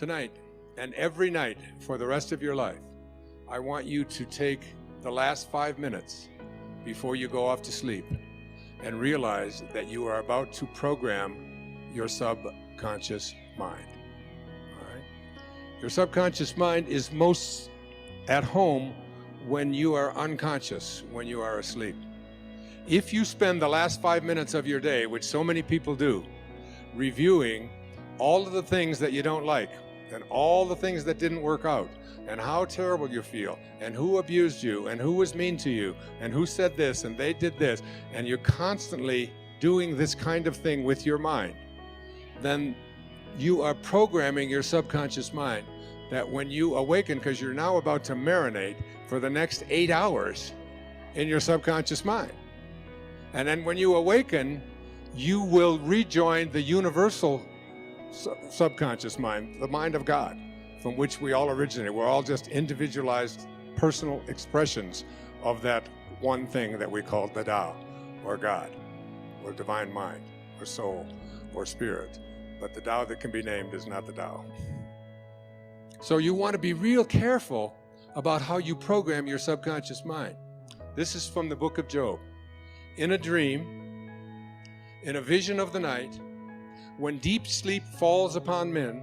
Tonight and every night for the rest of your life, I want you to take the last 5 minutes before you go off to sleep and realize that you are about to program your subconscious mind. All right? Your subconscious mind is most at home when you are unconscious, when you are asleep. If you spend the last 5 minutes of your day, which so many people do, reviewing all of the things that you don't like and all the things that didn't work out and how terrible you feel and who abused you and who was mean to you and who said this and they did this, and you're constantly doing this kind of thing with your mind, then you are programming your subconscious mind that when you awaken, because you're now about to marinate for the next 8 hours in your subconscious mind. And then when you awaken, you will rejoin the universal subconscious mind, the mind of God, from which we all originate. We're all just individualized personal expressions of that one thing that we call the Tao, or God, or divine mind, or soul, or spirit. But the Tao that can be named is not the Tao. So you want to be real careful about how you program your subconscious mind. This is from the book of Job. In a dream, in a vision of the night, when deep sleep falls upon men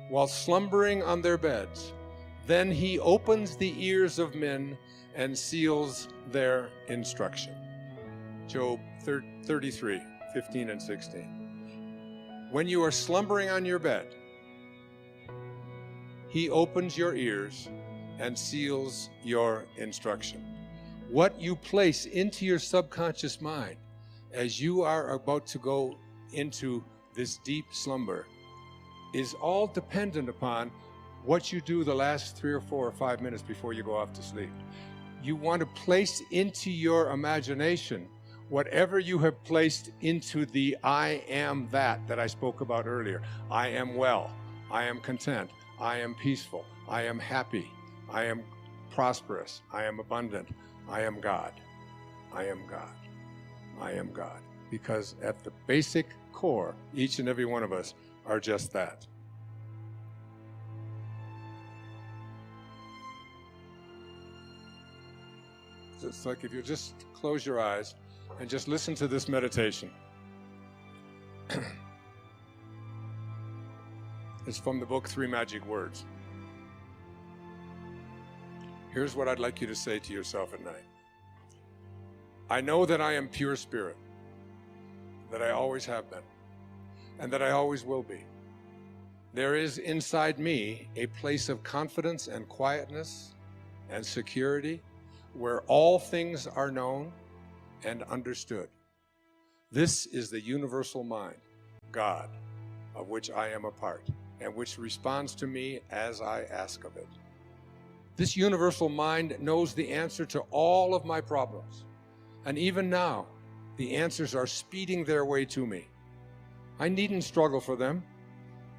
while slumbering on their beds, then he opens the ears of men and seals their instruction. Job 33, 15 and 16. When you are slumbering on your bed, he opens your ears and seals your instruction. What you place into your subconscious mind as you are about to go into this deep slumber is all dependent upon what you do the last 3 or 4 or 5 minutes before you go off to sleep. You want to place into your imagination whatever you have placed into the I am that I spoke about earlier. I am well, I am content, I am peaceful, I am happy, I am prosperous, I am abundant, I am God, I am God, I am God. Because at the basic core, each and every one of us are just that. It's like if you just close your eyes and just listen to this meditation. It's from the book 3 Magic Words. Here's what I'd like you to say to yourself at night. I know that I am pure spirit, that I always have been, and that I always will be. There is inside me a place of confidence and quietness and security where all things are known and understood. This is the universal mind, God, of which I am a part, and which responds to me as I ask of it. This universal mind knows the answer to all of my problems, and even now, the answers are speeding their way to me. I needn't struggle for them.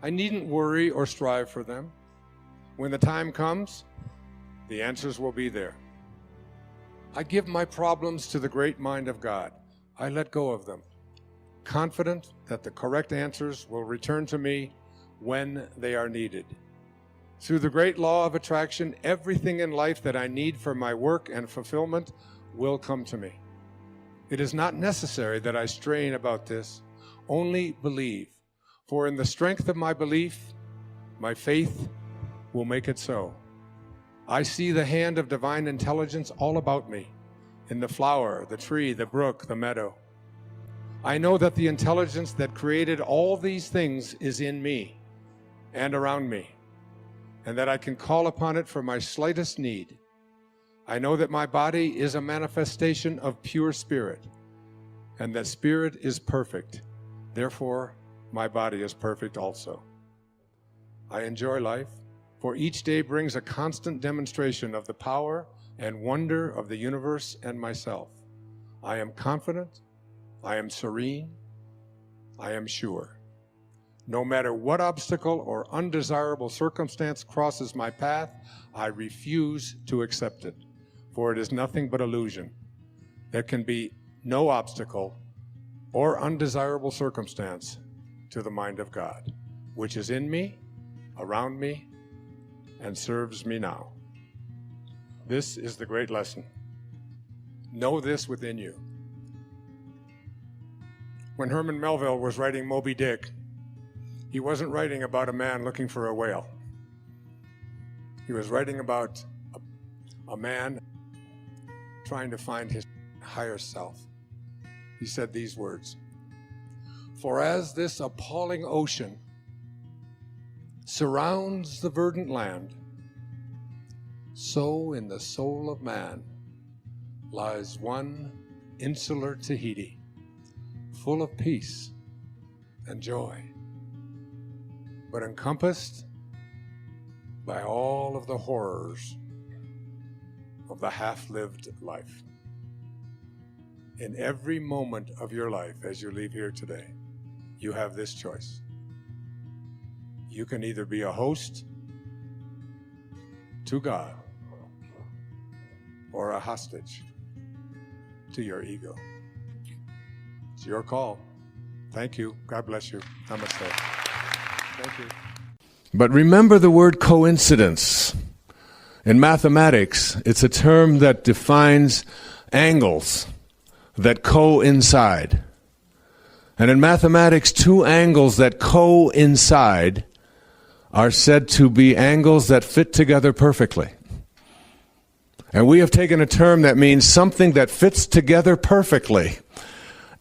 I needn't worry or strive for them. When the time comes, the answers will be there. I give my problems to the great mind of God. I let go of them, confident that the correct answers will return to me when they are needed. Through the great law of attraction, everything in life that I need for my work and fulfillment will come to me. It is not necessary that I strain about this, only believe. For in the strength of my belief, my faith will make it so. I see the hand of divine intelligence all about me, in the flower, the tree, the brook, the meadow. I know that the intelligence that created all these things is in me and around me, and that I can call upon it for my slightest need. I know that my body is a manifestation of pure spirit, and that spirit is perfect. Therefore, my body is perfect also. I enjoy life, for each day brings a constant demonstration of the power and wonder of the universe and myself. I am confident, I am serene, I am sure. No matter what obstacle or undesirable circumstance crosses my path, I refuse to accept it, for it is nothing but illusion. There can be no obstacle or undesirable circumstance to the mind of God, which is in me around me and serves me now. This is the great lesson. Know this within you. When Herman Melville was writing Moby Dick, he wasn't writing about a man looking for a whale. He was writing about a man trying to find his higher self. He said these words, "For as this appalling ocean surrounds the verdant land, so in the soul of man lies one insular Tahiti, full of peace and joy, but encompassed by all of the horrors of the half-lived life." In every moment of your life as you leave here today, you have this choice. You can either be a host to God or a hostage to your ego. It's your call. Thank you. God bless you. Namaste. Thank you. But remember the word coincidence. In mathematics, it's a term that defines angles that coincide. And in mathematics, two angles that coincide are said to be angles that fit together perfectly. And we have taken a term that means something that fits together perfectly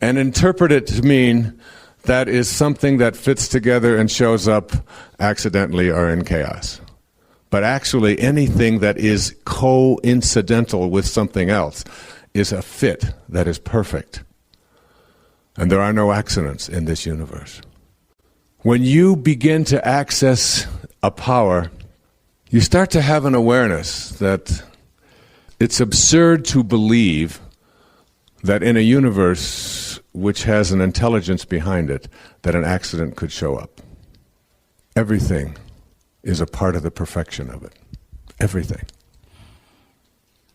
and interpret it to mean that is something that fits together and shows up accidentally or in chaos. But actually, anything that is coincidental with something else is a fit that is perfect. And there are no accidents in this universe. When you begin to access a power, you start to have an awareness that it's absurd to believe that in a universe which has an intelligence behind it, that an accident could show up. Everything is a part of the perfection of it. Everything.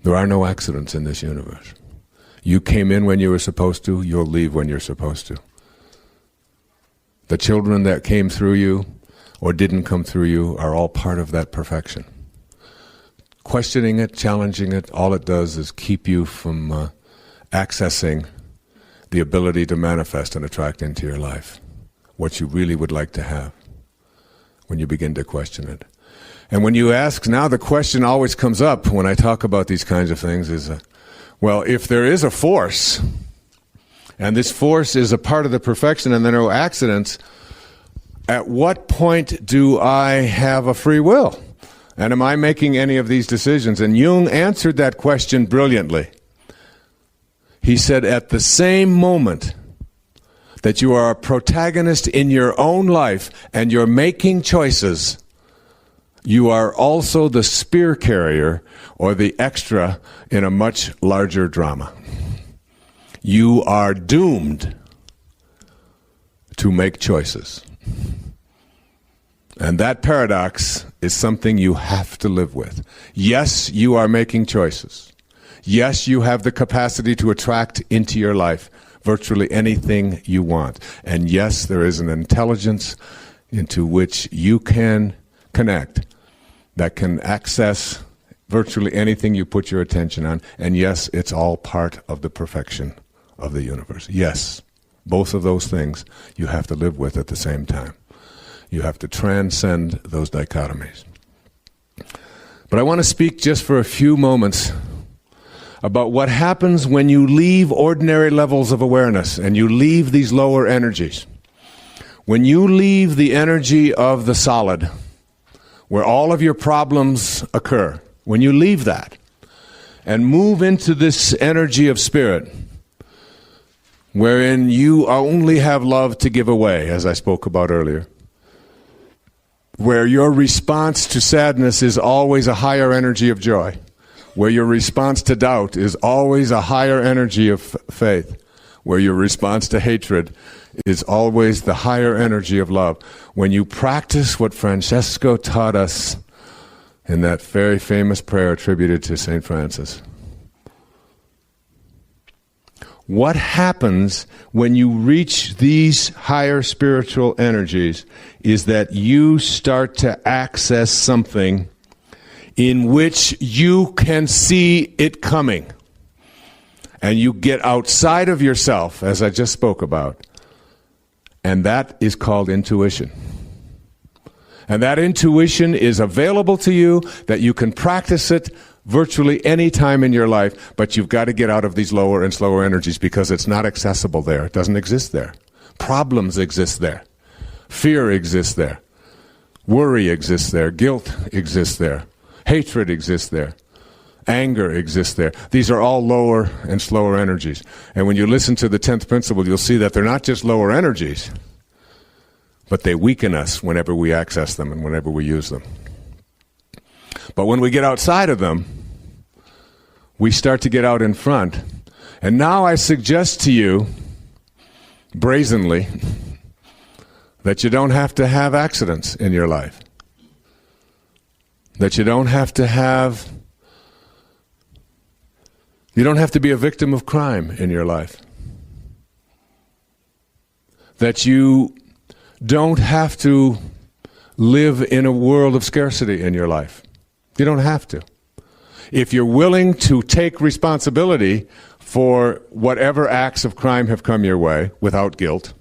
There are no accidents in this universe. You came in when you were supposed to, you'll leave when you're supposed to. The children that came through you or didn't come through you are all part of that perfection. Questioning it, challenging it, all it does is keep you from accessing the ability to manifest and attract into your life what you really would like to have when you begin to question it. And when you ask, now the question always comes up when I talk about these kinds of things is, well, if there is a force, and this force is a part of the perfection and there are no accidents, at what point do I have a free will? And am I making any of these decisions? And Jung answered that question brilliantly. He said, at the same moment that you are a protagonist in your own life and you're making choices, you are also the spear carrier or the extra in a much larger drama. You are doomed to make choices. And that paradox is something you have to live with. Yes, you are making choices. Yes, you have the capacity to attract into your life virtually anything you want. And yes, there is an intelligence into which you can connect that can access virtually anything you put your attention on. And yes, it's all part of the perfection of the universe. Yes, both of those things you have to live with at the same time. You have to transcend those dichotomies. But I want to speak just for a few moments about what happens when you leave ordinary levels of awareness and you leave these lower energies. When you leave the energy of the solid, where all of your problems occur, when you leave that and move into this energy of spirit, wherein you only have love to give away, as I spoke about earlier, where your response to sadness is always a higher energy of joy, where your response to doubt is always a higher energy of faith, where your response to hatred is always the higher energy of love. When you practice what Francesco taught us in that very famous prayer attributed to St. Francis, What happens when you reach these higher spiritual energies is that you start to access something in which you can see it coming. And you get outside of yourself, as I just spoke about. And that is called intuition. And that intuition is available to you, that you can practice it virtually any time in your life, but you've got to get out of these lower and slower energies because it's not accessible there. It doesn't exist there. Problems exist there. Fear exists there. Worry exists there. Guilt exists there. Hatred exists there. Anger exists there. These are all lower and slower energies. And when you listen to the 10th principle, you'll see that they're not just lower energies, but they weaken us whenever we access them and whenever we use them. But when we get outside of them, we start to get out in front. And now I suggest to you, brazenly, that you don't have to have accidents in your life. That you don't have to be a victim of crime in your life. That you don't have to live in a world of scarcity in your life. You don't have to. If you're willing to take responsibility for whatever acts of crime have come your way without guilt,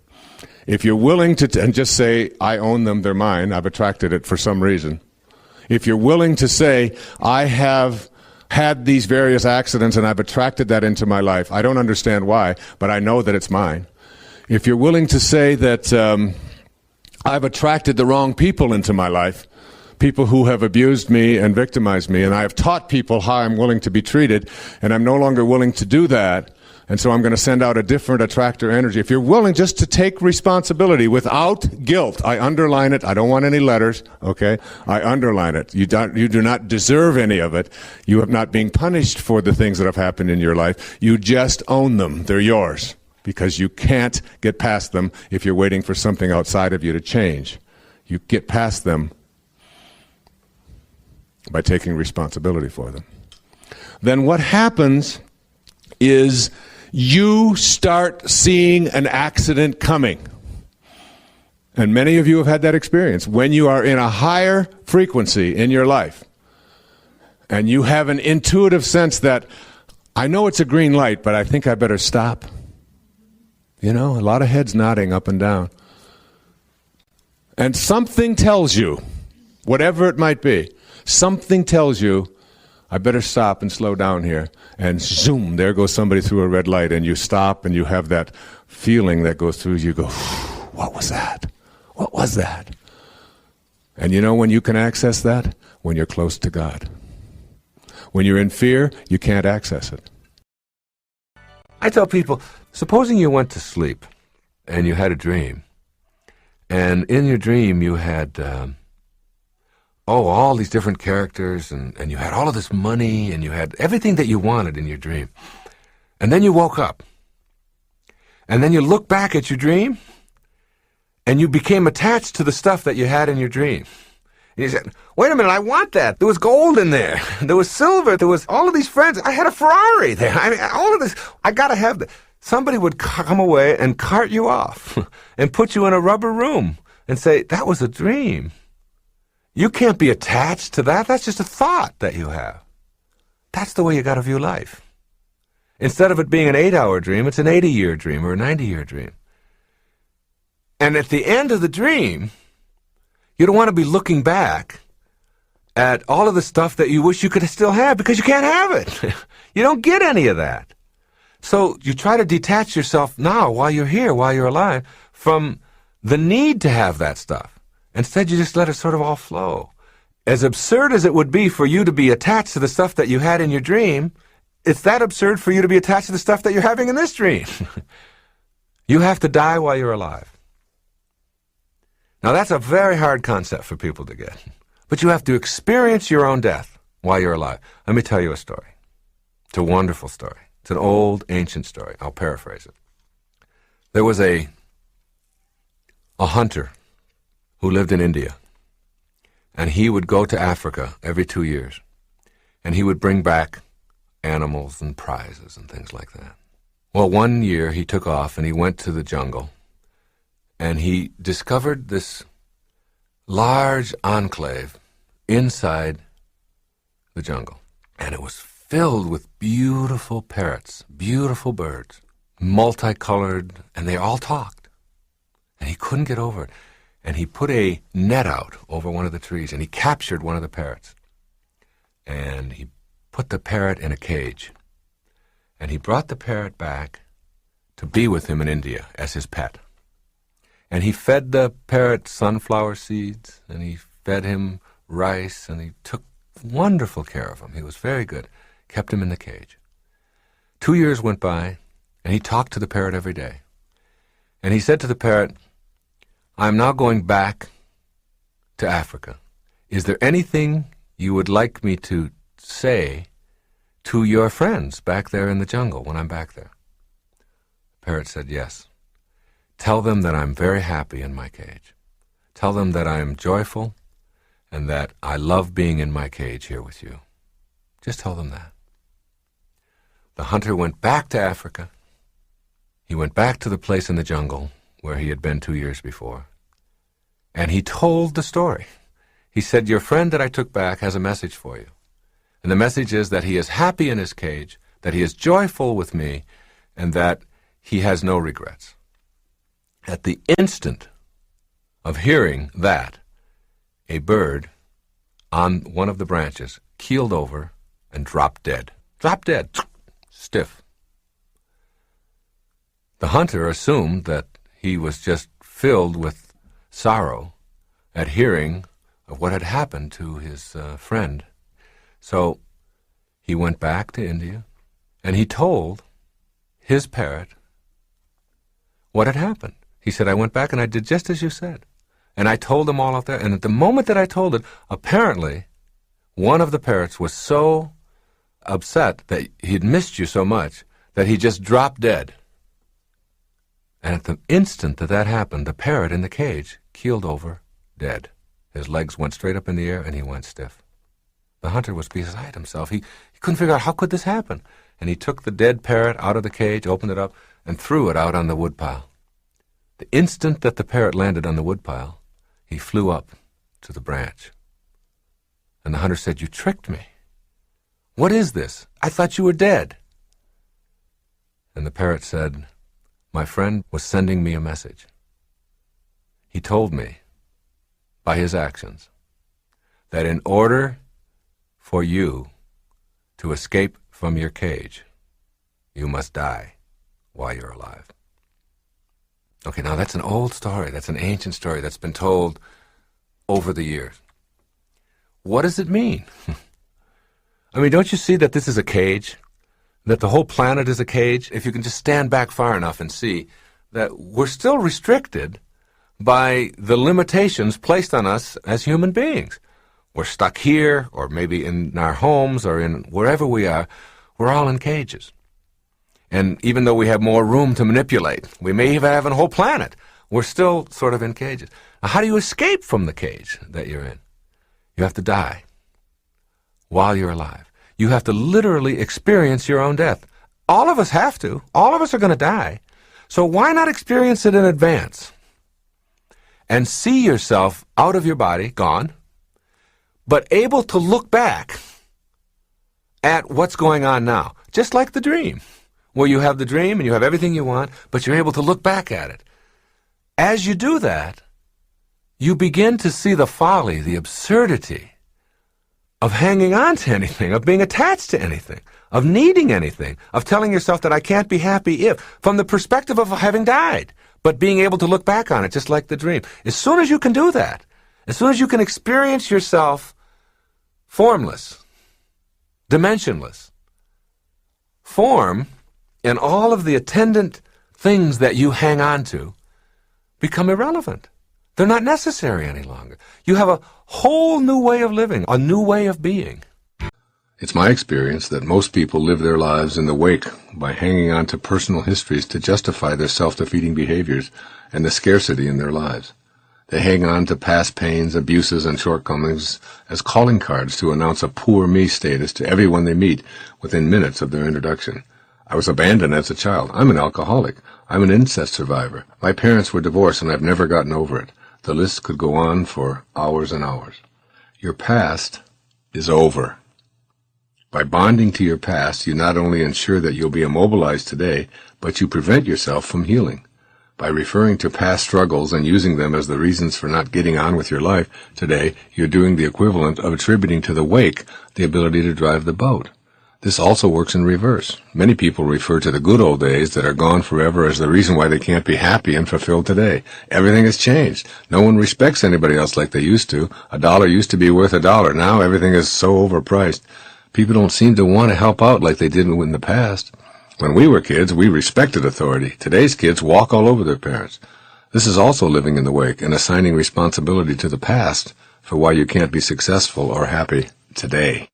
if you're willing to and just say, I own them, they're mine, I've attracted it for some reason. If you're willing to say, I have had these various accidents and I've attracted that into my life, I don't understand why, but I know that it's mine. If you're willing to say that I've attracted the wrong people into my life, people who have abused me and victimized me, and I have taught people how I'm willing to be treated, and I'm no longer willing to do that, and so I'm going to send out a different attractor energy. If you're willing just to take responsibility without guilt, I underline it, I don't want any letters, okay? I underline it. You do not deserve any of it. You have not been punished for the things that have happened in your life. You just own them. They're yours, because you can't get past them if you're waiting for something outside of you to change. You get past them by taking responsibility for them. Then what happens is you start seeing an accident coming. And many of you have had that experience. When you are in a higher frequency in your life, and you have an intuitive sense that, I know it's a green light, but I think I better stop. You know, a lot of heads nodding up and down. And something tells you, whatever it might be, something tells you, I better stop and slow down here. And zoom, there goes somebody through a red light, and you stop and you have that feeling that goes through you. You go, what was that? What was that? And you know when you can access that? When you're close to God. When you're in fear, you can't access it. I tell people, supposing you went to sleep and you had a dream, and in your dream you had all these different characters, and you had all of this money, and you had everything that you wanted in your dream. And then you woke up. And then you look back at your dream, and you became attached to the stuff that you had in your dream. And you said, wait a minute, I want that. There was gold in there. There was silver. There was all of these friends. I had a Ferrari there. I mean, all of this. I got to have that. Somebody would come away and cart you off and put you in a rubber room and say, that was a dream. You can't be attached to that. That's just a thought that you have. That's the way you got to view life. Instead of it being an 8-hour dream, it's an 80-year dream or a 90-year dream. And at the end of the dream, you don't want to be looking back at all of the stuff that you wish you could still have, because you can't have it. You don't get any of that. So you try to detach yourself now, while you're here, while you're alive, from the need to have that stuff. Instead, you just let it sort of all flow. As absurd as it would be for you to be attached to the stuff that you had in your dream, it's that absurd for you to be attached to the stuff that you're having in this dream. You have to die while you're alive. Now, that's a very hard concept for people to get. But you have to experience your own death while you're alive. Let me tell you a story. It's a wonderful story. It's an old, ancient story. I'll paraphrase it. There was a hunter who lived in India, and he would go to Africa every 2 years, and he would bring back animals and prizes and things like that. Well, one year he took off and he went to the jungle, and he discovered this large enclave inside the jungle. And it was filled with beautiful parrots, beautiful birds, multicolored, and they all talked. And he couldn't get over it. And he put a net out over one of the trees, and he captured one of the parrots. And he put the parrot in a cage. And he brought the parrot back to be with him in India as his pet. And he fed the parrot sunflower seeds, and he fed him rice, and he took wonderful care of him. He was very good. Kept him in the cage. 2 years went by, and he talked to the parrot every day. And he said to the parrot, "I'm now going back to Africa. Is there anything you would like me to say to your friends back there in the jungle when I'm back there?" The parrot said, "Yes. Tell them that I'm very happy in my cage. Tell them that I am joyful and that I love being in my cage here with you. Just tell them that." The hunter went back to Africa. He went back to the place in the jungle where he had been 2 years before. And he told the story. He said, "Your friend that I took back has a message for you. And the message is that he is happy in his cage, that he is joyful with me, and that he has no regrets." At the instant of hearing that, a bird on one of the branches keeled over and dropped dead. Dropped dead, stiff. The hunter assumed that he was just filled with sorrow at hearing of what had happened to his friend. So he went back to India, and he told his parrot what had happened. He said, "I went back and I did just as you said. And I told them all out there, and at the moment that I told it, apparently one of the parrots was so upset that he'd missed you so much that he just dropped dead. And at the instant that that happened, the parrot in the cage keeled over dead. His legs went straight up in the air, and he went stiff. The hunter was beside himself. He couldn't figure out how could this happen. And he took the dead parrot out of the cage, opened it up, and threw it out on the woodpile. The instant that the parrot landed on the woodpile, he flew up to the branch. And the hunter said, "You tricked me. What is this? I thought you were dead." And the parrot said, "My friend was sending me a message. He told me, by his actions, that in order for you to escape from your cage, you must die while you're alive." Okay, now that's an old story. That's an ancient story that's been told over the years. What does it mean? I mean, don't you see that this is a cage? That the whole planet is a cage? If you can just stand back far enough and see that we're still restricted by the limitations placed on us as human beings. We're stuck here, or maybe in our homes, or in wherever we are. We're all in cages. And even though we have more room to manipulate, we may even have a whole planet, we're still sort of in cages. Now, how do you escape from the cage that you're in? You have to die while you're alive. You have to literally experience your own death. All of us have to. All of us are going to die. So why not experience it in advance? And see yourself out of your body, gone, but able to look back at what's going on now. Just like the dream, where you have the dream and you have everything you want, but you're able to look back at it. As you do that, you begin to see the folly, the absurdity of hanging on to anything, of being attached to anything, of needing anything, of telling yourself that I can't be happy if, from the perspective of having died, but being able to look back on it just like the dream. As soon as you can do that, as soon as you can experience yourself formless, dimensionless, form and all of the attendant things that you hang on to become irrelevant. They're not necessary any longer. You have a whole new way of living, a new way of being. It's my experience that most people live their lives in the wake by hanging on to personal histories to justify their self-defeating behaviors and the scarcity in their lives. They hang on to past pains, abuses, and shortcomings as calling cards to announce a poor me status to everyone they meet within minutes of their introduction. I was abandoned as a child. I'm an alcoholic. I'm an incest survivor. My parents were divorced and I've never gotten over it. The list could go on for hours and hours. Your past is over. By bonding to your past, you not only ensure that you'll be immobilized today, but you prevent yourself from healing. By referring to past struggles and using them as the reasons for not getting on with your life today, you're doing the equivalent of attributing to the wake the ability to drive the boat. This also works in reverse. Many people refer to the good old days that are gone forever as the reason why they can't be happy and fulfilled today. Everything has changed. No one respects anybody else like they used to. $1 used to be worth $1. Now everything is so overpriced. People don't seem to want to help out like they did in the past. When we were kids, we respected authority. Today's kids walk all over their parents. This is also living in the wake and assigning responsibility to the past for why you can't be successful or happy today.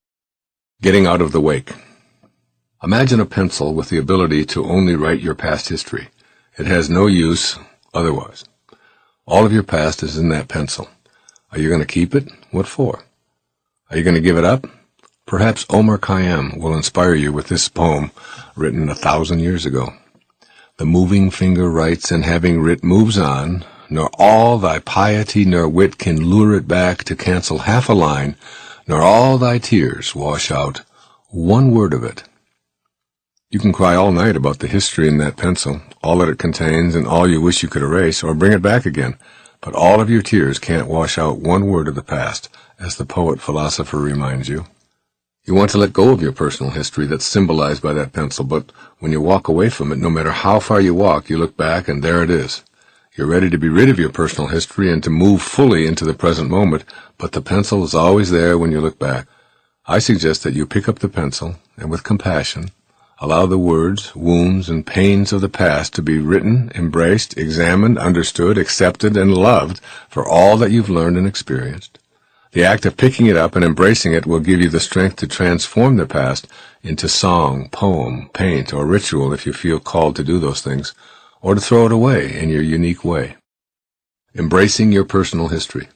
Getting out of the wake. Imagine a pencil with the ability to only write your past history. It has no use otherwise. All of your past is in that pencil. Are you going to keep it? What for? Are you going to give it up? Perhaps Omar Khayyam will inspire you with this poem written 1,000 years ago. The moving finger writes, and having writ moves on, nor all thy piety nor wit can lure it back to cancel half a line, nor all thy tears wash out one word of it. You can cry all night about the history in that pencil, all that it contains and all you wish you could erase or bring it back again, but all of your tears can't wash out one word of the past, as the poet-philosopher reminds you. You want to let go of your personal history that's symbolized by that pencil, but when you walk away from it, no matter how far you walk, you look back and there it is. You're ready to be rid of your personal history and to move fully into the present moment, but the pencil is always there when you look back. I suggest that you pick up the pencil and with compassion, allow the words, wounds, and pains of the past to be written, embraced, examined, understood, accepted, and loved for all that you've learned and experienced. The act of picking it up and embracing it will give you the strength to transform the past into song, poem, paint, or ritual if you feel called to do those things, or to throw it away in your unique way. Embracing your personal history.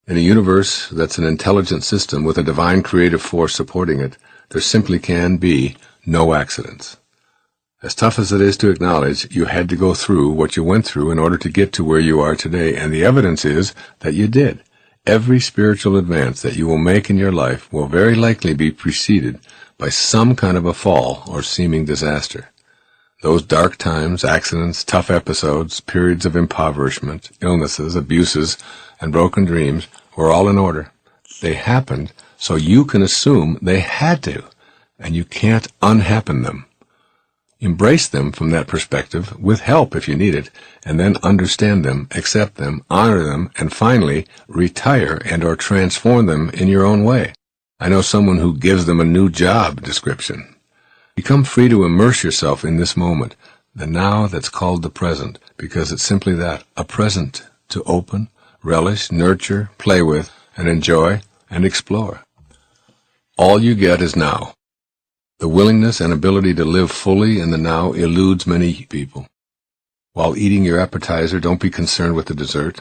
In a universe that's an intelligent system with a divine creative force supporting it, there simply can be no accidents. As tough as it is to acknowledge, you had to go through what you went through in order to get to where you are today, and the evidence is that you did. Every spiritual advance that you will make in your life will very likely be preceded by some kind of a fall or seeming disaster. Those dark times, accidents, tough episodes, periods of impoverishment, illnesses, abuses, and broken dreams were all in order. They happened so you can assume they had to, and you can't unhappen them. Embrace them from that perspective, with help if you need it, and then understand them, accept them, honor them, and finally retire and or transform them in your own way. I know someone who gives them a new job description. Become free to immerse yourself in this moment, the now that's called the present, because it's simply that, a present to open, relish, nurture, play with, and enjoy, and explore. All you get is now. The willingness and ability to live fully in the now eludes many people. While eating your appetizer, don't be concerned with the dessert.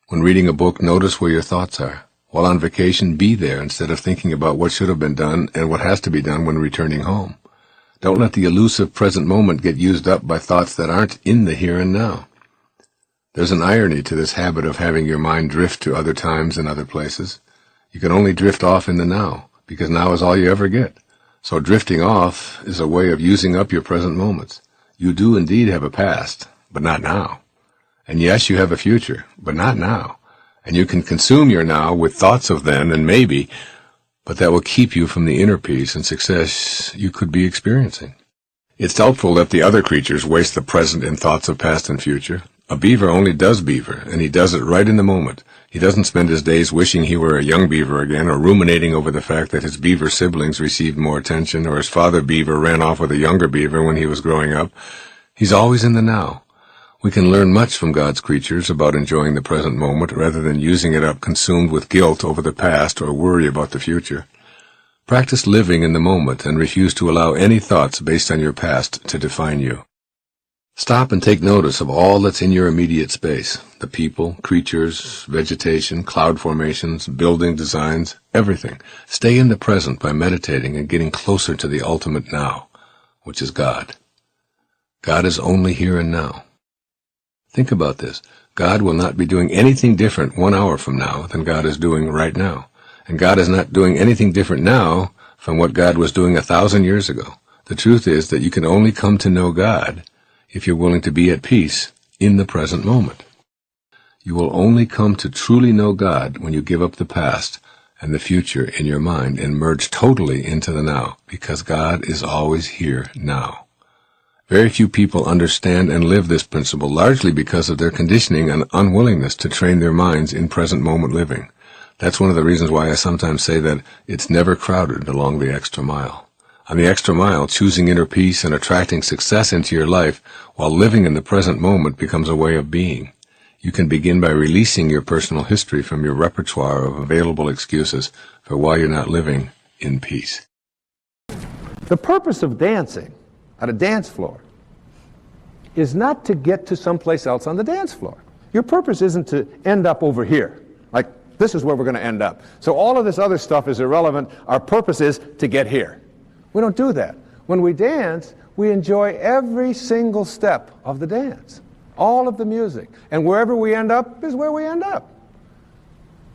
When reading a book, notice where your thoughts are. While on vacation, be there instead of thinking about what should have been done and what has to be done when returning home. Don't let the elusive present moment get used up by thoughts that aren't in the here and now. There's an irony to this habit of having your mind drift to other times and other places. You can only drift off in the now, because now is all you ever get. So drifting off is a way of using up your present moments. You do indeed have a past, but not now. And yes, you have a future, but not now. And you can consume your now with thoughts of then and maybe, but that will keep you from the inner peace and success you could be experiencing. It's doubtful that the other creatures waste the present in thoughts of past and future. A beaver only does beaver, and he does it right in the moment. He doesn't spend his days wishing he were a young beaver again, or ruminating over the fact that his beaver siblings received more attention, or his father beaver ran off with a younger beaver when he was growing up. He's always in the now. We can learn much from God's creatures about enjoying the present moment rather than using it up consumed with guilt over the past or worry about the future. Practice living in the moment and refuse to allow any thoughts based on your past to define you. Stop and take notice of all that's in your immediate space, the people, creatures, vegetation, cloud formations, building designs, everything. Stay in the present by meditating and getting closer to the ultimate now. which is God. God is only here and now. Think about this. God will not be doing anything different 1 hour from now than God is doing right now. And God is not doing anything different now from what God was doing 1,000 years ago. The truth is that you can only come to know God if you're willing to be at peace in the present moment. You will only come to truly know God when you give up the past and the future in your mind and merge totally into the now, because God is always here now. Very few people understand and live this principle, largely because of their conditioning and unwillingness to train their minds in present moment living. That's one of the reasons why I sometimes say that it's never crowded along the extra mile. On the extra mile, choosing inner peace and attracting success into your life while living in the present moment becomes a way of being. You can begin by releasing your personal history from your repertoire of available excuses for why you're not living in peace. The purpose of dancing at a dance floor is not to get to someplace else on the dance floor. Your purpose isn't to end up over here, like this is where we're going to end up. So all of this other stuff is irrelevant. Our purpose is to get here. We don't do that. When we dance, we enjoy every single step of the dance, all of the music. And wherever we end up is where we end up.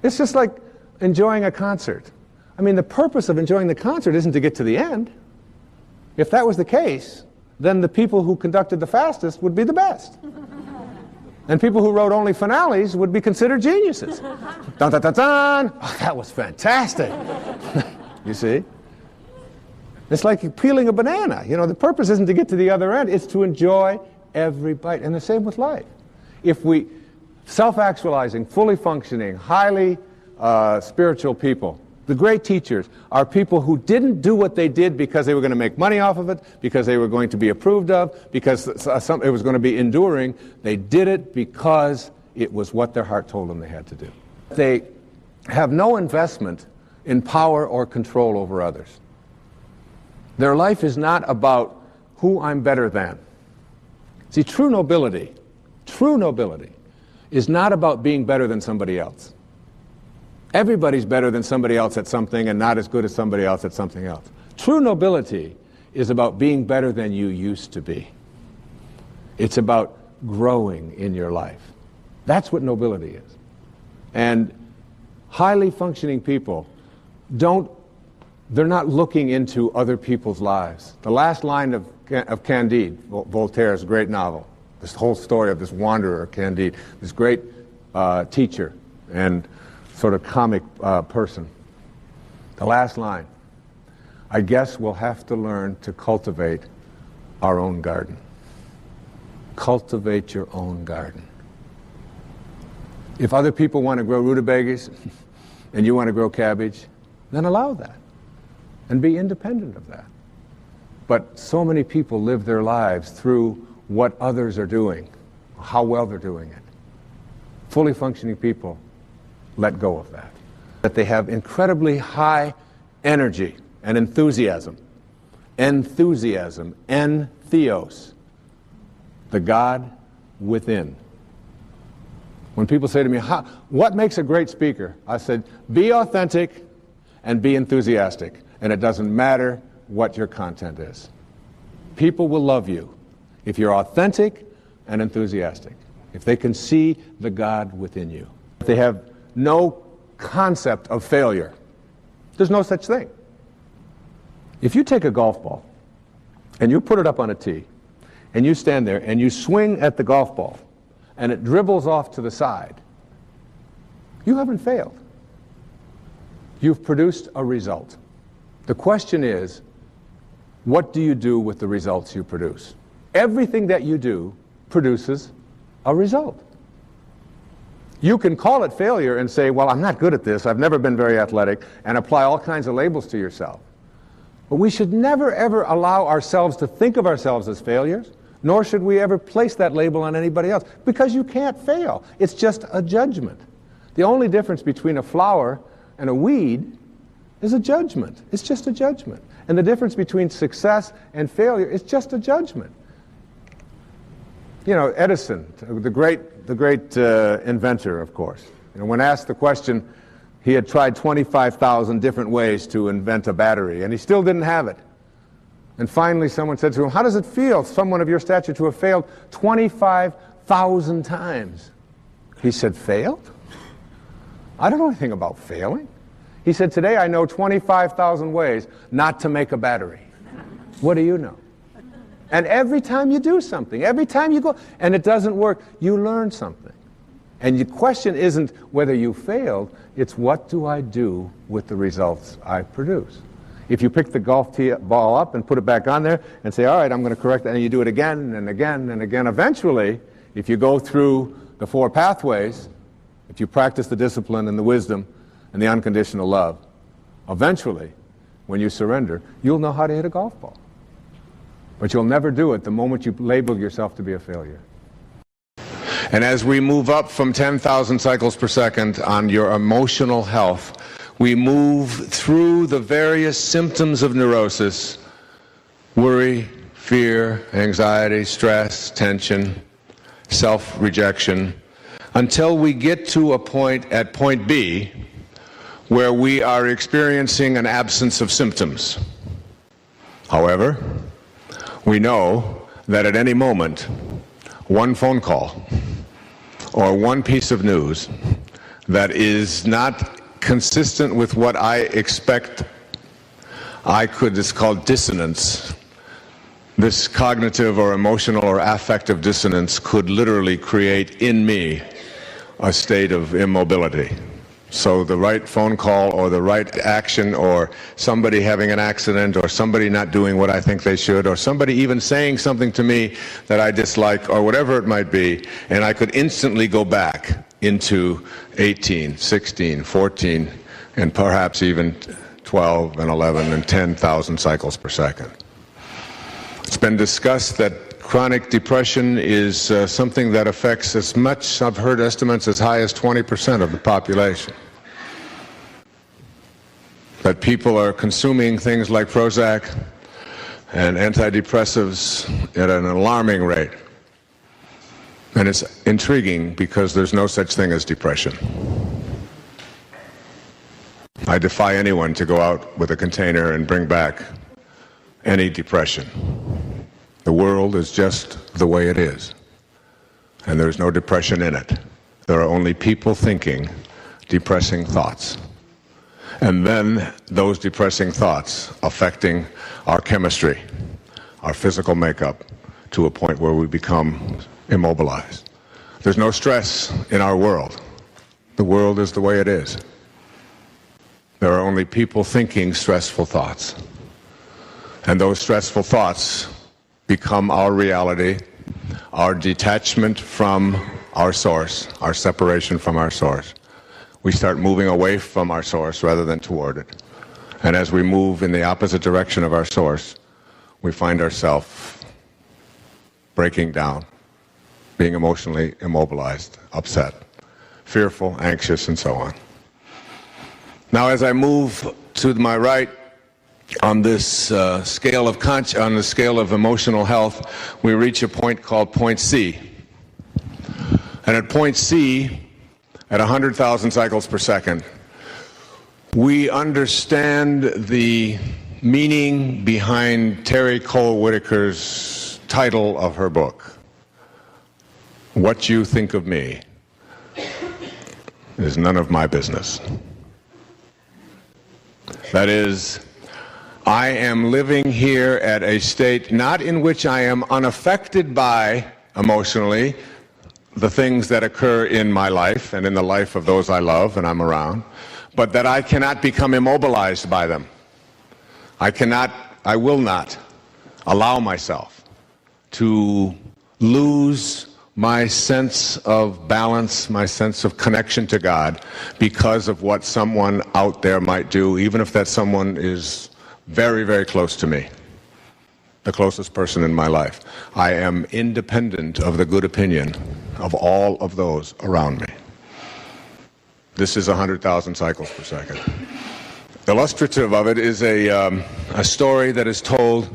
It's just like enjoying a concert. I mean, the purpose of enjoying the concert isn't to get to the end. If that was the case, then the people who conducted the fastest would be the best. And people who wrote only finales would be considered geniuses. Dun, dun, dun, dun. Oh, that was fantastic. You see? It's like peeling a banana. You know, the purpose isn't to get to the other end. It's to enjoy every bite. And the same with life. If we, self-actualizing, fully functioning, highly spiritual people, the great teachers are people who didn't do what they did because they were going to make money off of it, because they were going to be approved of, because it was going to be enduring. They did it because it was what their heart told them they had to do. They have no investment in power or control over others. Their life is not about who I'm better than. See, true nobility is not about being better than somebody else. Everybody's better than somebody else at something and not as good as somebody else at something else. True nobility is about being better than you used to be. It's about growing in your life. That's what nobility is. And highly functioning people they're not looking into other people's lives. The last line of Candide, Voltaire's great novel, this whole story of this wanderer, Candide, this great teacher and sort of comic person. The last line, I guess we'll have to learn to cultivate our own garden. Cultivate your own garden. If other people want to grow rutabagas and you want to grow cabbage, then allow that and be independent of that. But so many people live their lives through what others are doing, how well they're doing it. Fully functioning people let go of that. That they have incredibly high energy and enthusiasm. Enthusiasm, entheos, the God within. When people say to me, what makes a great speaker? I said, be authentic and be enthusiastic. And it doesn't matter what your content is. People will love you if you're authentic and enthusiastic. If they can see the God within you. If they have no concept of failure. There's no such thing. If you take a golf ball and you put it up on a tee and you stand there and you swing at the golf ball and it dribbles off to the side, you haven't failed. You've produced a result. The question is, what do you do with the results you produce? Everything that you do produces a result. You can call it failure and say, well, I'm not good at this, I've never been very athletic, and apply all kinds of labels to yourself. But we should never, ever allow ourselves to think of ourselves as failures, nor should we ever place that label on anybody else, because you can't fail. It's just a judgment. The only difference between a flower and a weed is a judgment. It's just a judgment. And the difference between success and failure is just a judgment. You know, Edison, the great inventor, of course. You know, when asked the question, he had tried 25,000 different ways to invent a battery, and he still didn't have it. And finally someone said to him, how does it feel, someone of your stature, to have failed 25,000 times? He said, failed? I don't know anything about failing. He said, today I know 25,000 ways not to make a battery. What do you know? And every time you do something, every time you go, and it doesn't work, you learn something. And the question isn't whether you failed, it's what do I do with the results I produce? If you pick the golf ball up and put it back on there and say, all right, I'm going to correct that, and you do it again and again and again, eventually, if you go through the 4 pathways, if you practice the discipline and the wisdom and the unconditional love, eventually, when you surrender, you'll know how to hit a golf ball. But you'll never do it the moment you label yourself to be a failure. And as we move up from 10,000 cycles per second on your emotional health, we move through the various symptoms of neurosis: worry, fear, anxiety, stress, tension, self-rejection, until we get to a point at point B where we are experiencing an absence of symptoms. However, we know that at any moment, one phone call or one piece of news that is not consistent with what I expect, it's called dissonance. This cognitive or emotional or affective dissonance could literally create in me a state of immobility. So the right phone call or the right action, or somebody having an accident, or somebody not doing what I think they should, or somebody even saying something to me that I dislike, or whatever it might be, and I could instantly go back into 18, 16, 14, and perhaps even 12 and 11 and 10,000 cycles per second. It's been discussed that chronic depression is something that affects as much, I've heard estimates as high as 20% of the population. That people are consuming things like Prozac and antidepressives at an alarming rate. And it's intriguing because there's no such thing as depression. I defy anyone to go out with a container and bring back any depression. The world is just the way it is, and there's no depression in it. There are only people thinking depressing thoughts, and then those depressing thoughts affecting our chemistry, our physical makeup, to a point where we become immobilized. There's no stress in our world. The world is the way it is. There are only people thinking stressful thoughts, and those stressful thoughts become our reality, our detachment from our source, our separation from our source. We start moving away from our source rather than toward it. And as we move in the opposite direction of our source, we find ourselves breaking down, being emotionally immobilized, upset, fearful, anxious, and so on. Now, as I move to my right, on this scale of emotional health, we reach a point called point C. And at point C, at 100,000 cycles per second, we understand the meaning behind Terry Cole Whitaker's title of her book. What you think of me is none of my business. That is, I am living here at a state not in which I am unaffected by, emotionally, the things that occur in my life and in the life of those I love and I'm around, but that I cannot become immobilized by them. I will not allow myself to lose my sense of balance, my sense of connection to God, because of what someone out there might do, even if that someone is very, very close to me, the closest person in my life. I am independent of the good opinion of all of those around me. This is 100,000 cycles per second. Illustrative of it is a story that is told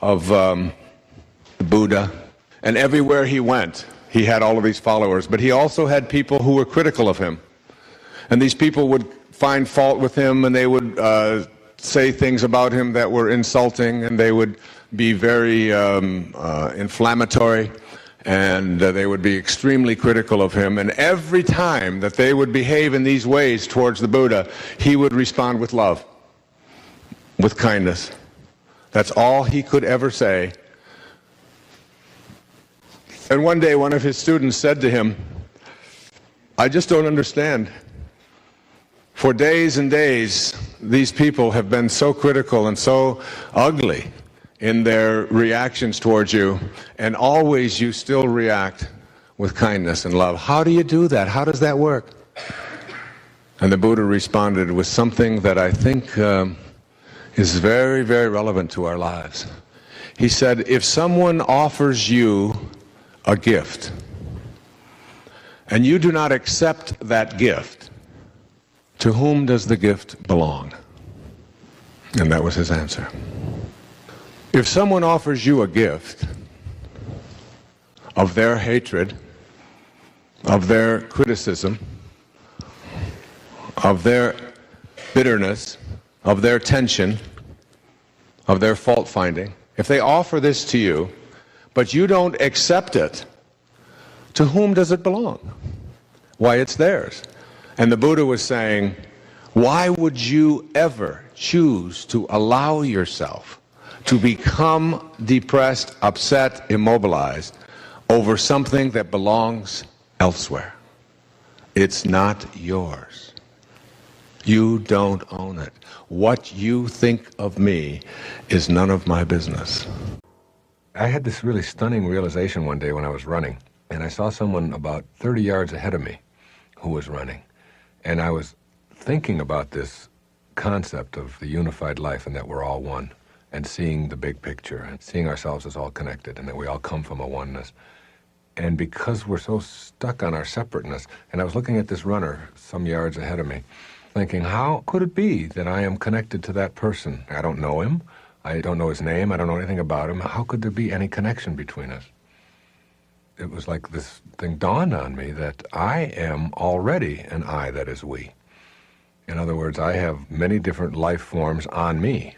of the Buddha. And everywhere he went, he had all of these followers, but he also had people who were critical of him. And these people would find fault with him, and they would say things about him that were insulting, and they would be very inflammatory, and they would be extremely critical of him. And every time that they would behave in these ways towards the Buddha, he would respond with love, with kindness. That's all he could ever say. And one day one of his students said to him, "I just don't understand. For days and days, these people have been so critical and so ugly in their reactions towards you, and always you still react with kindness and love. How do you do that? How does that work?" And the Buddha responded with something that I think is very, very relevant to our lives. He said, if someone offers you a gift, and you do not accept that gift, to whom does the gift belong? And that was his answer. If someone offers you a gift of their hatred, of their criticism, of their bitterness, of their tension, of their fault finding, if they offer this to you, but you don't accept it, to whom does it belong? Why, it's theirs. And the Buddha was saying, why would you ever choose to allow yourself to become depressed, upset, immobilized over something that belongs elsewhere? It's not yours. You don't own it. What you think of me is none of my business. I had this really stunning realization one day when I was running, and I saw someone about 30 yards ahead of me who was running. And I was thinking about this concept of the unified life and that we're all one, and seeing the big picture and seeing ourselves as all connected and that we all come from a oneness. And because we're so stuck on our separateness, and I was looking at this runner some yards ahead of me, thinking, how could it be that I am connected to that person? I don't know him. I don't know his name. I don't know anything about him. How could there be any connection between us? It was like this thing dawned on me that I am already an I that is we. In other words, I have many different life forms on me.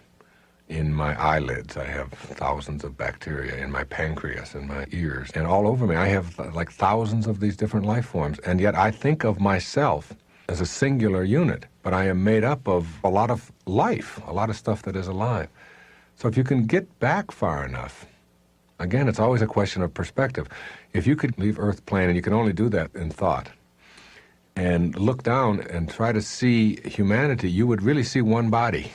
In my eyelids, I have thousands of bacteria. In my pancreas, in my ears, and all over me, I have like thousands of these different life forms. And yet I think of myself as a singular unit, but I am made up of a lot of life, a lot of stuff that is alive. So if you can get back far enough, again, it's always a question of perspective. If you could leave Earth plane, and you can only do that in thought, and look down and try to see humanity, you would really see one body.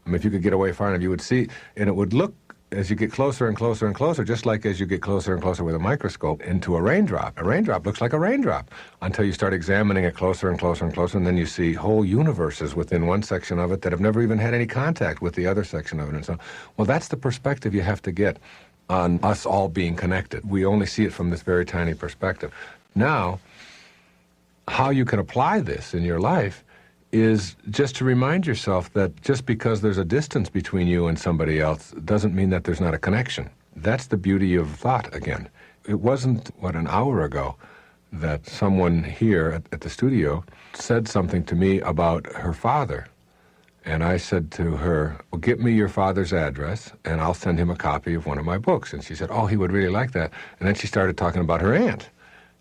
I mean, if you could get away far enough, you would see, and it would look, as you get closer and closer and closer, just like as you get closer and closer with a microscope into a raindrop. A raindrop looks like a raindrop until you start examining it closer and closer and closer, and then you see whole universes within one section of it that have never even had any contact with the other section of it. And so, well, that's the perspective you have to get on us all being connected. We only see it from this very tiny perspective. Now, how you can apply this in your life is just to remind yourself that just because there's a distance between you and somebody else doesn't mean that there's not a connection. That's the beauty of thought again. It wasn't, an hour ago that someone here at the studio said something to me about her father. And I said to her, well, get me your father's address and I'll send him a copy of one of my books. And she said, oh, he would really like that. And then she started talking about her aunt.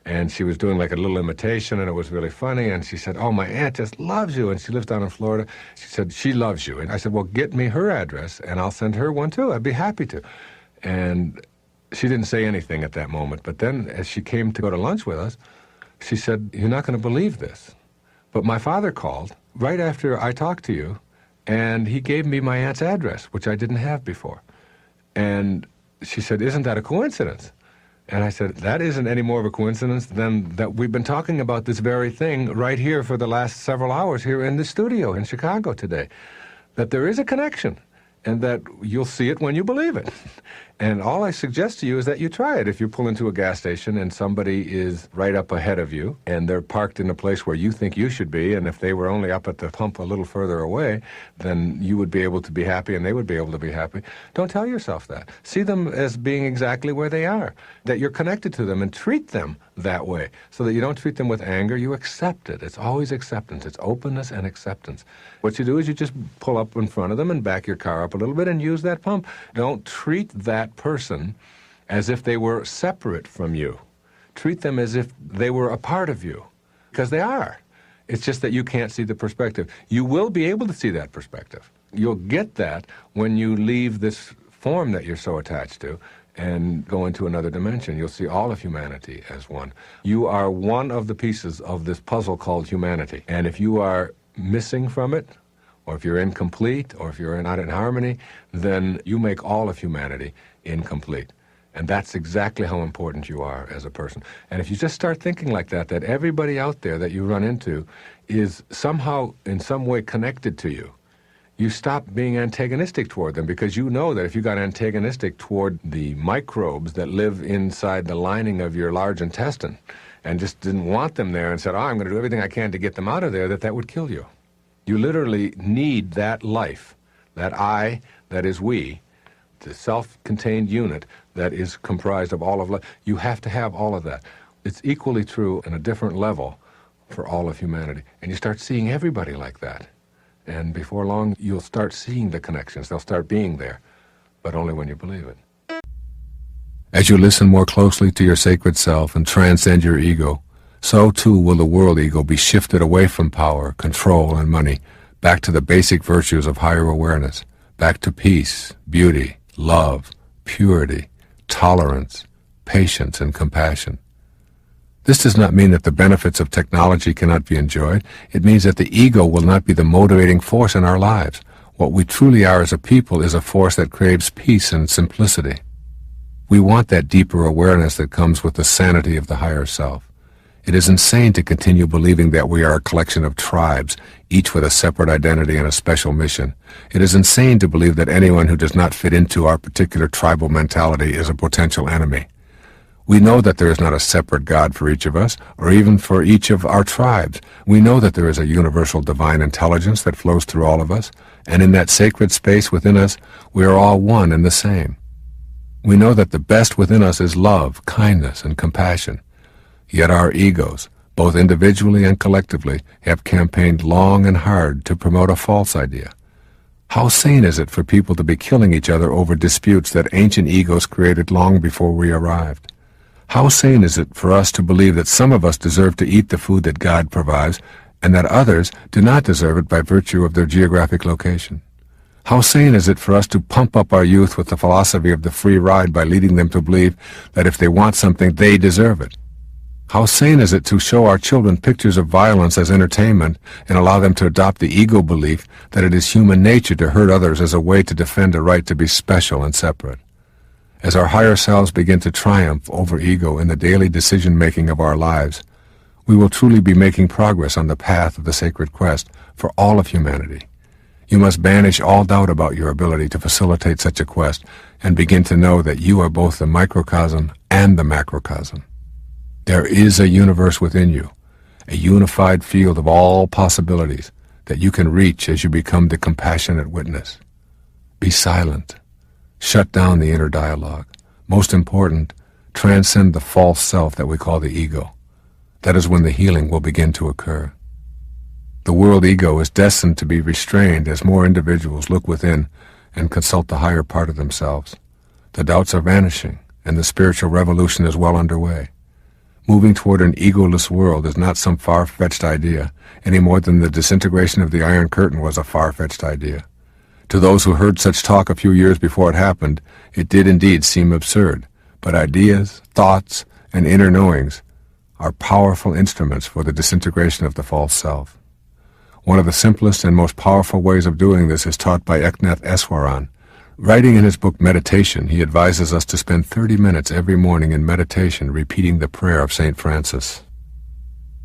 And she was doing like a little imitation, and it was really funny. And she said, oh, my aunt just loves you. And she lives down in Florida. She said, she loves you. And I said, well, get me her address, and I'll send her one, too. I'd be happy to. And she didn't say anything at that moment. But then as she came to go to lunch with us, she said, you're not going to believe this, but my father called right after I talked to you, and he gave me my aunt's address, which I didn't have before. And she said, isn't that a coincidence? And I said, that isn't any more of a coincidence than that we've been talking about this very thing right here for the last several hours here in the studio in Chicago today. That there is a connection, and that you'll see it when you believe it. And all I suggest to you is that you try it. If you pull into a gas station and somebody is right up ahead of you, and they're parked in a place where you think you should be, and if they were only up at the pump a little further away, then you would be able to be happy and they would be able to be happy. Don't tell yourself that. See them as being exactly where they are, that you're connected to them, and treat them that way, so that you don't treat them with anger. You accept it. It's always acceptance. It's openness and acceptance. What you do is you just pull up in front of them and back your car up a little bit and use that pump. Don't treat that person as if they were separate from you. Treat them as if they were a part of you, because they are. It's just that you can't see the perspective. You will be able to see that perspective. You'll get that when you leave this form that you're so attached to and go into another dimension. You'll see all of humanity as one. You are one of the pieces of this puzzle called humanity. And if you are missing from it, or if you're incomplete, or if you're not in harmony, then you make all of humanity incomplete. And that's exactly how important you are as a person. And if you just start thinking like that, that everybody out there that you run into is somehow in some way connected to you, you stop being antagonistic toward them, because you know that if you got antagonistic toward the microbes that live inside the lining of your large intestine and just didn't want them there and said, I'm going to do everything I can to get them out of there, that would kill you. You literally need that life, that I, that is we, the self-contained unit that is comprised of all of life. You have to have all of that. It's equally true in a different level for all of humanity. And you start seeing everybody like that. And before long, you'll start seeing the connections. They'll start being there, but only when you believe it. As you listen more closely to your sacred self and transcend your ego, so too will the world ego be shifted away from power, control, and money, back to the basic virtues of higher awareness, back to peace, beauty, love, purity, tolerance, patience, and compassion. This does not mean that the benefits of technology cannot be enjoyed. It means that the ego will not be the motivating force in our lives. What we truly are as a people is a force that craves peace and simplicity. We want that deeper awareness that comes with the sanity of the higher self. It is insane to continue believing that we are a collection of tribes, each with a separate identity and a special mission. It is insane to believe that anyone who does not fit into our particular tribal mentality is a potential enemy. We know that there is not a separate God for each of us, or even for each of our tribes. We know that there is a universal divine intelligence that flows through all of us, and in that sacred space within us, we are all one and the same. We know that the best within us is love, kindness, and compassion. Yet our egos, both individually and collectively, have campaigned long and hard to promote a false idea. How sane is it for people to be killing each other over disputes that ancient egos created long before we arrived? How sane is it for us to believe that some of us deserve to eat the food that God provides, and that others do not deserve it by virtue of their geographic location? How sane is it for us to pump up our youth with the philosophy of the free ride by leading them to believe that if they want something, they deserve it? How sane is it to show our children pictures of violence as entertainment and allow them to adopt the ego belief that it is human nature to hurt others as a way to defend a right to be special and separate? As our higher selves begin to triumph over ego in the daily decision-making of our lives, we will truly be making progress on the path of the sacred quest for all of humanity. You must banish all doubt about your ability to facilitate such a quest and begin to know that you are both the microcosm and the macrocosm. There is a universe within you, a unified field of all possibilities that you can reach as you become the compassionate witness. Be silent. Shut down the inner dialogue. Most important, transcend the false self that we call the ego. That is when the healing will begin to occur. The world ego is destined to be restrained as more individuals look within and consult the higher part of themselves. The doubts are vanishing, and the spiritual revolution is well underway. Moving toward an egoless world is not some far-fetched idea, any more than the disintegration of the Iron Curtain was a far-fetched idea. To those who heard such talk a few years before it happened, it did indeed seem absurd, but ideas, thoughts, and inner knowings are powerful instruments for the disintegration of the false self. One of the simplest and most powerful ways of doing this is taught by Eknath Eswaran. Writing in his book Meditation, he advises us to spend 30 minutes every morning in meditation repeating the prayer of St. Francis.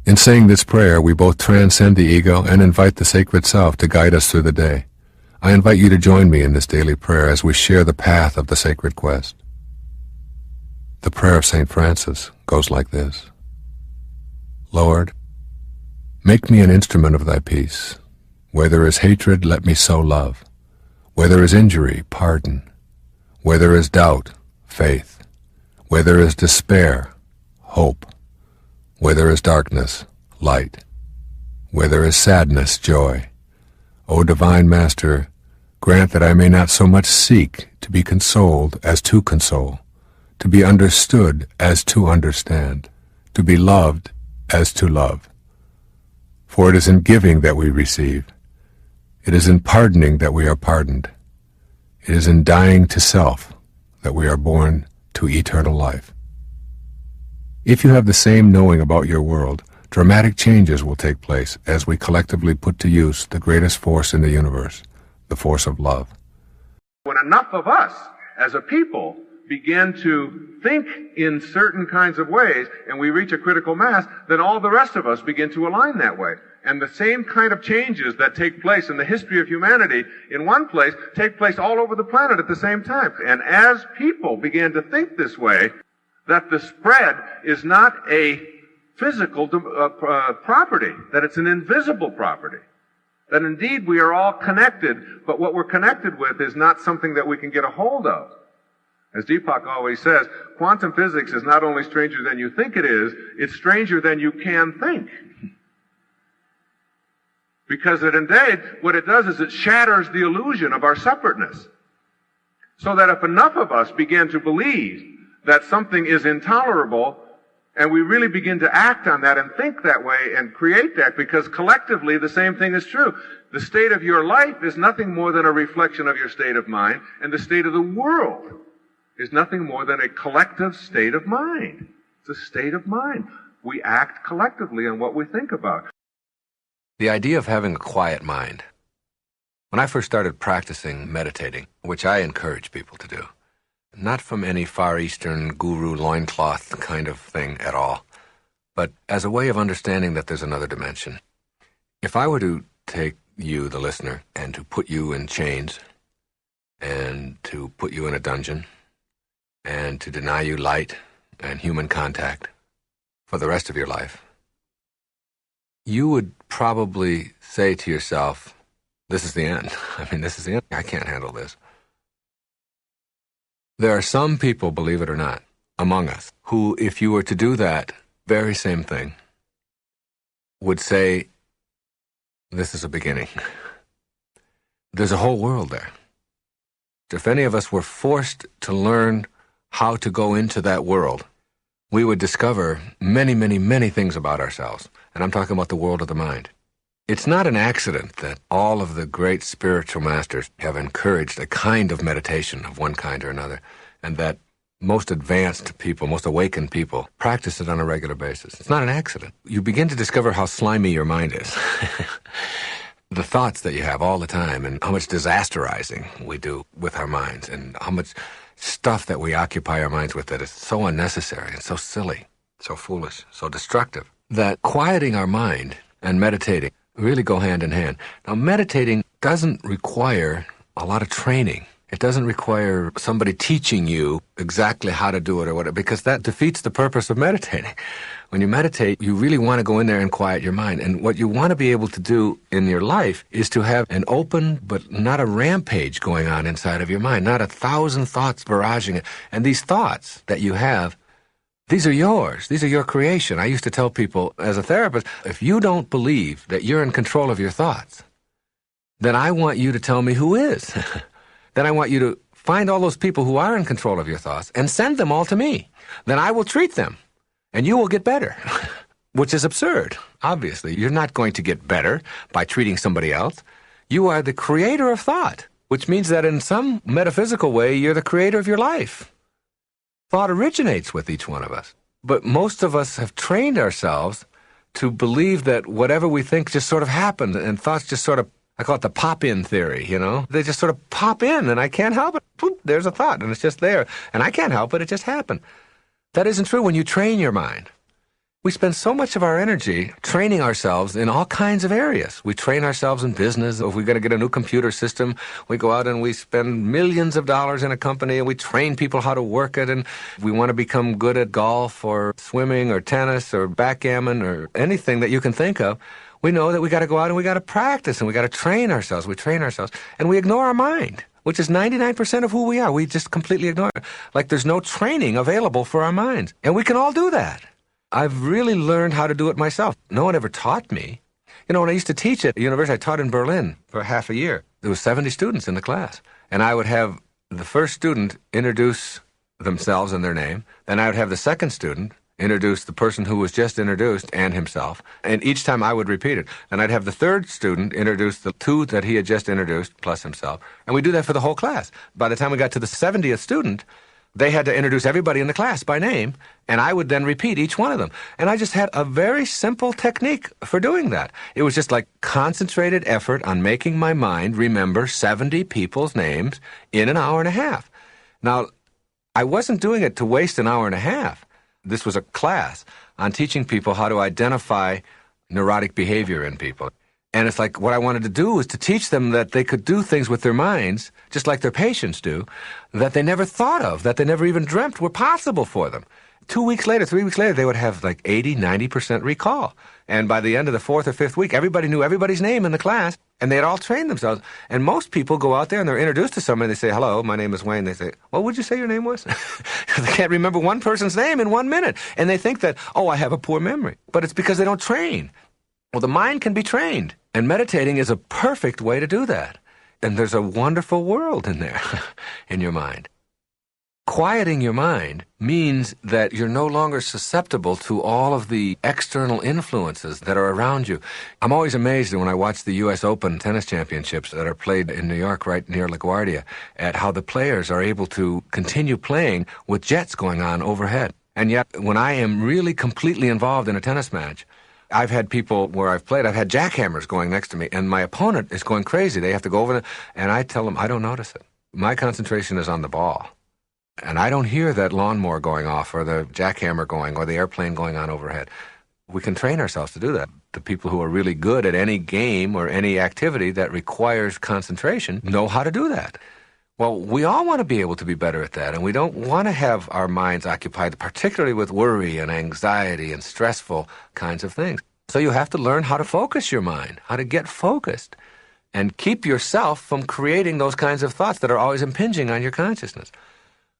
In saying this prayer, we both transcend the ego and invite the sacred self to guide us through the day. I invite you to join me in this daily prayer as we share the path of the sacred quest. The prayer of St. Francis goes like this. Lord, make me an instrument of thy peace. Where there is hatred, let me sow love. Where there is injury, pardon. Where there is doubt, faith. Where there is despair, hope. Where there is darkness, light. Where there is sadness, joy. O divine Master, grant that I may not so much seek to be consoled as to console, to be understood as to understand, to be loved as to love. For it is in giving that we receive. It is in pardoning that we are pardoned. It is in dying to self that we are born to eternal life. If you have the same knowing about your world, dramatic changes will take place as we collectively put to use the greatest force in the universe, the force of love. When enough of us as a people begin to think in certain kinds of ways and we reach a critical mass, then all the rest of us begin to align that way. And the same kind of changes that take place in the history of humanity in one place take place all over the planet at the same time. And as people began to think this way, that the spread is not a physical property, that it's an invisible property. That indeed we are all connected, but what we're connected with is not something that we can get a hold of. As Deepak always says, quantum physics is not only stranger than you think it is, it's stranger than you can think. Because indeed, what it does is it shatters the illusion of our separateness. So that if enough of us begin to believe that something is intolerable, and we really begin to act on that and think that way and create that, because collectively the same thing is true. The state of your life is nothing more than a reflection of your state of mind, and the state of the world is nothing more than a collective state of mind. It's a state of mind. We act collectively on what we think about. The idea of having a quiet mind. When I first started practicing meditating, which I encourage people to do, not from any Far Eastern guru loincloth kind of thing at all, but as a way of understanding that there's another dimension. If I were to take you, the listener, and to put you in chains, and to put you in a dungeon, and to deny you light and human contact for the rest of your life, you would probably say to yourself, this is the end. This is the end. I can't handle this. There are some people, believe it or not, among us, who, if you were to do that very same thing, would say, this is a beginning. There's a whole world there. If any of us were forced to learn how to go into that world, we would discover many, many, many things about ourselves. And I'm talking about the world of the mind. It's not an accident that all of the great spiritual masters have encouraged a kind of meditation of one kind or another, and that most advanced people, most awakened people, practice it on a regular basis. It's not an accident. You begin to discover how slimy your mind is. The thoughts that you have all the time, and how much disasterizing we do with our minds, and how much stuff that we occupy our minds with that is so unnecessary and so silly, so foolish, so destructive, that quieting our mind and meditating really go hand in hand. Now, meditating doesn't require a lot of training. It doesn't require somebody teaching you exactly how to do it or whatever, because that defeats the purpose of meditating. When you meditate, you really want to go in there and quiet your mind. And what you want to be able to do in your life is to have an open, but not a rampage going on inside of your mind, not 1,000 thoughts barraging it. And these thoughts that you have, these are yours. These are your creation. I used to tell people as a therapist, if you don't believe that you're in control of your thoughts, then I want you to tell me who is. Then I want you to find all those people who are in control of your thoughts and send them all to me. Then I will treat them, and you will get better, which is absurd. Obviously, you're not going to get better by treating somebody else. You are the creator of thought, which means that in some metaphysical way, you're the creator of your life. Thought originates with each one of us. But most of us have trained ourselves to believe that whatever we think just sort of happened, and thoughts just sort of, I call it the pop-in theory, you know? They just sort of pop in, and I can't help it. Boop, there's a thought, and it's just there. And I can't help it, it just happened. That isn't true when you train your mind. We spend so much of our energy training ourselves in all kinds of areas. We train ourselves in business. If we're going to get a new computer system, we go out and we spend millions of dollars in a company, and we train people how to work it. And we want to become good at golf or swimming or tennis or backgammon or anything that you can think of. We know that we got to go out and we got to practice and we got to train ourselves. We train ourselves, and we ignore our mind, which is 99% of who we are. We just completely ignore it. Like there's no training available for our minds. And we can all do that. I've really learned how to do it myself. No one ever taught me. You know, when I used to teach at university, I taught in Berlin for half a year. There was 70 students in the class. And I would have the first student introduce themselves and their name. Then I would have the second student introduce the person who was just introduced and himself. And each time I would repeat it. And I'd have the third student introduce the two that he had just introduced plus himself. And we do that for the whole class. By the time we got to the 70th student, they had to introduce everybody in the class by name, and I would then repeat each one of them. And I just had a very simple technique for doing that. It was just like concentrated effort on making my mind remember 70 people's names in an hour and a half. Now, I wasn't doing it to waste an hour and a half. This was a class on teaching people how to identify neurotic behavior in people. And it's like what I wanted to do was to teach them that they could do things with their minds, just like their patients do, that they never thought of, that they never even dreamt were possible for them. 2 weeks later, 3 weeks later, they would have like 80, 90% recall. And by the end of the fourth or fifth week, everybody knew everybody's name in the class, and they had all trained themselves. And most people go out there and they're introduced to somebody, they say, hello, my name is Wayne. They say, what would you say your name was? They can't remember one person's name in 1 minute. And they think that, oh, I have a poor memory. But it's because they don't train. Well, the mind can be trained, and meditating is a perfect way to do that. And there's a wonderful world in there, in your mind. Quieting your mind means that you're no longer susceptible to all of the external influences that are around you. I'm always amazed when I watch the U.S. Open tennis championships that are played in New York right near LaGuardia at how the players are able to continue playing with jets going on overhead. And yet, when I am really completely involved in a tennis match, I've had people where I've played, I've had jackhammers going next to me, and my opponent is going crazy. They have to go over there, and I tell them, I don't notice it. My concentration is on the ball. And I don't hear that lawnmower going off or the jackhammer going or the airplane going on overhead. We can train ourselves to do that. The people who are really good at any game or any activity that requires concentration know how to do that. Well, we all want to be able to be better at that, and we don't want to have our minds occupied, particularly with worry and anxiety and stressful kinds of things. So you have to learn how to focus your mind, how to get focused, and keep yourself from creating those kinds of thoughts that are always impinging on your consciousness.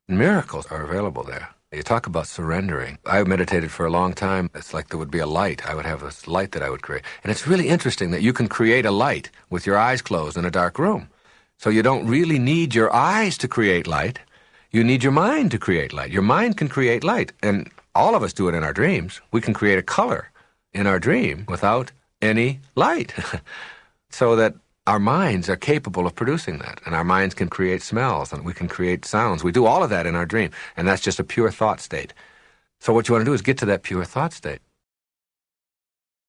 Miracles are available there. You talk about surrendering. I meditated for a long time. It's like there would be a light. I would have this light that I would create. And it's really interesting that you can create a light with your eyes closed in a dark room. So you don't really need your eyes to create light. You need your mind to create light. Your mind can create light. And all of us do it in our dreams. We can create a color in our dream without any light. So that our minds are capable of producing that. And our minds can create smells, and we can create sounds. We do all of that in our dream. And that's just a pure thought state. So what you want to do is get to that pure thought state.